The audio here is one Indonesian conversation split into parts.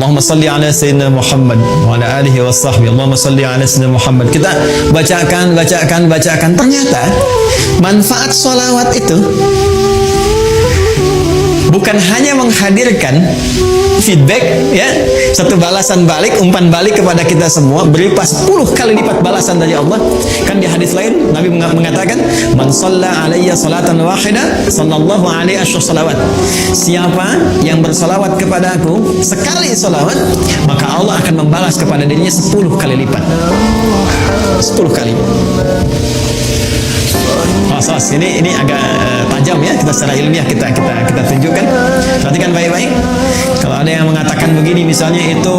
Allahumma salli ala sayyidina Muhammad wa ala alihi wa sahbihi. Allahumma salli ala sayyidina Muhammad. Kita bacakan. Ternyata manfaat sholawat itu bukan hanya menghadirkan feedback, ya, satu balasan balik, umpan balik kepada kita semua berupa 10 kali lipat balasan dari Allah. Kan di hadis lain Nabi mengatakan, man shalla alayya salatan wahida sallallahu alaihi salawat. Siapa yang bersalawat kepada aku sekali salawat, maka Allah akan membalas kepada dirinya 10 kali lipat. 10 kali. Ini agak tajam ya, kita secara ilmiah kita tunjukkan. Perhatikan baik-baik. Kalau ada yang mengatakan begini, misalnya itu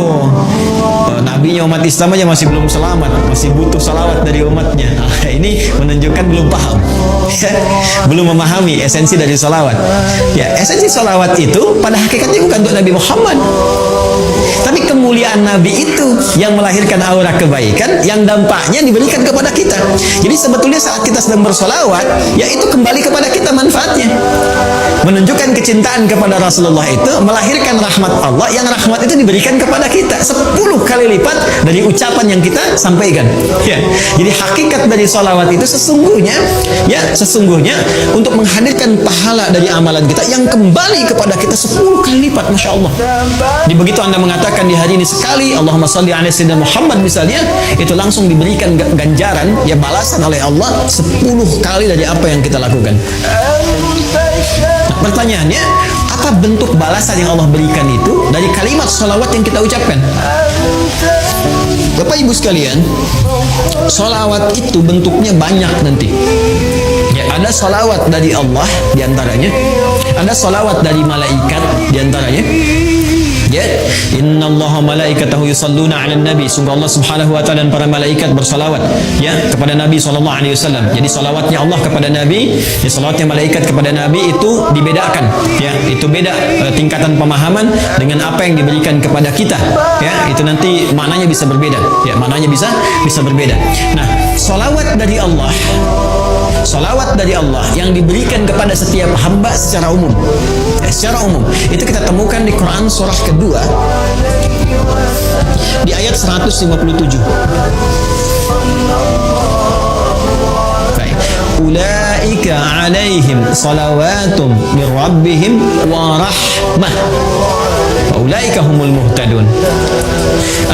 nabinya umat Islam aja masih belum selamat, masih butuh salawat dari umatnya. Ini menunjukkan belum paham, belum memahami esensi dari salawat. Ya, esensi salawat itu pada hakikatnya bukan untuk Nabi Muhammad, tapi kemuliaan Nabi itu yang melahirkan aura kebaikan yang dampaknya diberikan kepada kita. Jadi sebetulnya saat kita sedang bersolawat, ya itu kembali kepada kita manfaatnya. Menunjukkan kecintaan kepada Rasulullah itu melahirkan rahmat Allah, yang rahmat itu diberikan kepada kita 10 kali lipat dari ucapan yang kita sampaikan. Ya. Jadi hakikat dari solawat itu sesungguhnya untuk menghadirkan pahala dari amalan kita yang kembali kepada kita 10 kali lipat. Masya Allah. Jadi begitu Anda mengatakan di hari ini sekali Allahumma shalli ala sayyidina Muhammad misalnya, itu langsung diberikan ganjaran, ya, balasan oleh Allah 10 kali dari apa yang kita lakukan. Nah, pertanyaannya, apa bentuk balasan yang Allah berikan itu dari kalimat sholawat yang kita ucapkan? Bapak Ibu sekalian, sholawat itu bentuknya banyak nanti. Ya, ada sholawat dari Allah diantaranya, ada sholawat dari malaikat diantaranya. Ya, innallaha malaikatahu yusalluna 'alan nabi. Sungguh Allah Subhanahu wa taala dan para malaikat bersalawat, ya, kepada Nabi sallallahu alaihi wasallam. Jadi salawatnya Allah kepada Nabi, ya, salawatnya malaikat kepada Nabi itu dibedakan, ya. Itu beda tingkatan pemahaman dengan apa yang diberikan kepada kita, ya. Itu nanti maknanya bisa berbeda, ya, maknanya bisa berbeda. Nah, salawat dari Allah yang diberikan kepada setiap hamba secara umum, ya, secara umum itu kita temukan di Quran surah kedua di ayat 157. Ulaika alaihim salawatum min rabbihim wa rahmah wa ulaika humul muhtadun.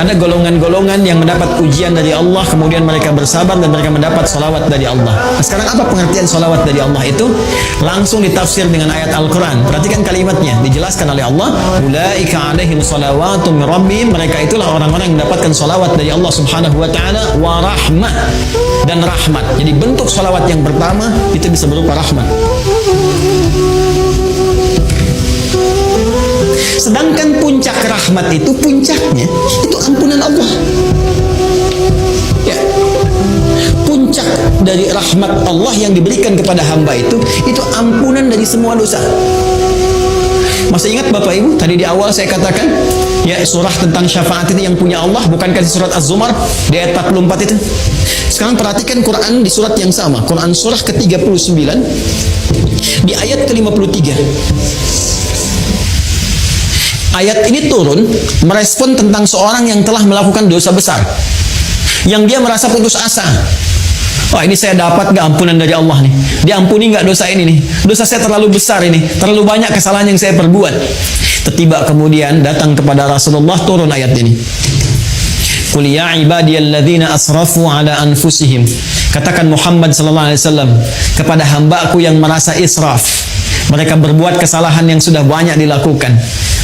Ada golongan-golongan yang mendapat ujian dari Allah, kemudian mereka bersabar dan mereka mendapat salawat dari Allah. Nah, sekarang apa pengertian salawat dari Allah itu? Langsung ditafsir dengan ayat Al-Quran. Perhatikan kalimatnya, dijelaskan oleh Allah, ulaika alaihim salawatum min rabbihim. Mereka itulah orang-orang yang mendapatkan salawat dari Allah Subhanahu wa ta'ala, wa rahmah, dan rahmat. Jadi bentuk salawat yang pertama itu bisa berupa rahmat. Sedangkan puncak rahmat itu, puncaknya itu ampunan Allah. Ya. Puncak dari rahmat Allah yang diberikan kepada hamba itu ampunan dari semua dosa. Masih ingat Bapak Ibu, tadi di awal saya katakan, ya, surah tentang syafaat itu yang punya Allah, bukankah di surat Az-Zumar di ayat 44 itu? Sekarang perhatikan Quran di surat yang sama, Quran surah ke-39 di ayat ke-53. Ayat ini turun merespon tentang seorang yang telah melakukan dosa besar, yang dia merasa putus asa. Wah, ini saya dapat gak ampunan dari Allah nih? Diampuni gak dosa ini nih? Dosa saya terlalu besar ini, terlalu banyak kesalahan yang saya perbuat. Tiba kemudian datang kepada Rasulullah turun ayat ini. Qul ya ibadiyalladzina asrafu ala anfusihim. Katakan Muhammad sallallahu alaihi wasallam kepada hamba-Ku yang merasa israf. Mereka berbuat kesalahan yang sudah banyak dilakukan.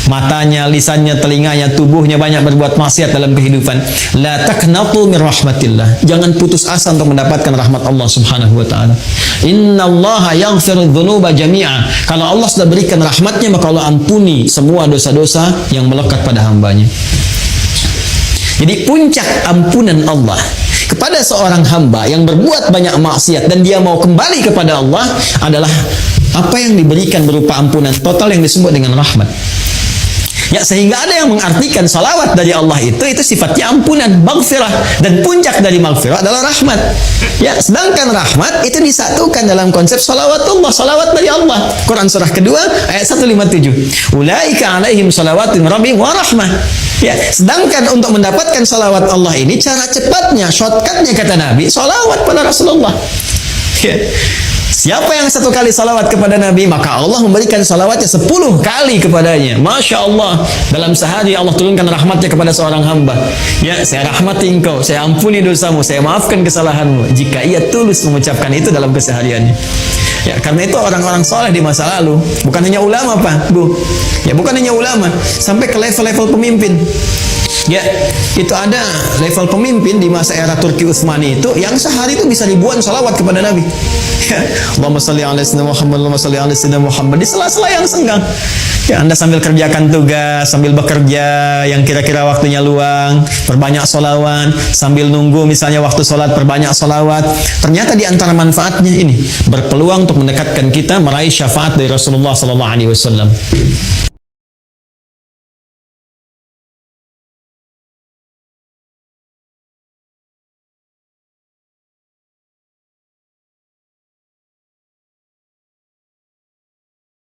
Matanya, lisannya, telinganya, tubuhnya banyak berbuat maksiat dalam kehidupan. La taqnatu min rahmatillah. Jangan putus asa untuk mendapatkan rahmat Allah Subhanahu wa taala. Innallaha yaghfiru dzunuba jami'a. Kalau Allah sudah berikan rahmatnya, maka Allah ampuni semua dosa-dosa yang melekat pada hambanya. Jadi puncak ampunan Allah kepada seorang hamba yang berbuat banyak maksiat dan dia mau kembali kepada Allah adalah apa yang diberikan berupa ampunan total yang disebut dengan rahmat. Ya, sehingga ada yang mengartikan salawat dari Allah itu sifatnya ampunan, maghfirah, dan puncak dari maghfirah adalah rahmat. Ya, sedangkan rahmat itu disatukan dalam konsep salawatullah, salawat dari Allah. Quran surah kedua ayat 157. Ulaika alaihim salawatun rabbihim wa rahmah. Ya, sedangkan untuk mendapatkan salawat Allah ini cara cepatnya, shortcutnya kata Nabi, salawat pada Rasulullah. Ya. Siapa yang satu kali salawat kepada Nabi, maka Allah memberikan salawatnya 10 kali kepadanya. Masya Allah, dalam sehari Allah turunkan rahmatnya kepada seorang hamba. Ya, saya rahmati engkau, saya ampuni dosamu, saya maafkan kesalahanmu, jika ia tulus mengucapkan itu dalam kesehariannya. Ya, karena itu orang-orang soleh di masa lalu, bukan hanya ulama Pak, Bu. Ya, bukan hanya ulama, sampai ke level-level pemimpin. Ya, itu ada level pemimpin di masa era Turki Utsmani itu yang sehari itu bisa ribuan salawat kepada Nabi. Ya, Allahumma sholli ala sayyidina Muhammad, Allahumma sholli ala sayyidina Muhammad, di sela-sela yang senggang. Ya, Anda sambil kerjakan tugas, sambil bekerja yang kira-kira waktunya luang, perbanyak salawat, sambil nunggu misalnya waktu sholat, perbanyak salawat. Ternyata di antara manfaatnya ini berpeluang untuk mendekatkan kita meraih syafaat dari Rasulullah SAW.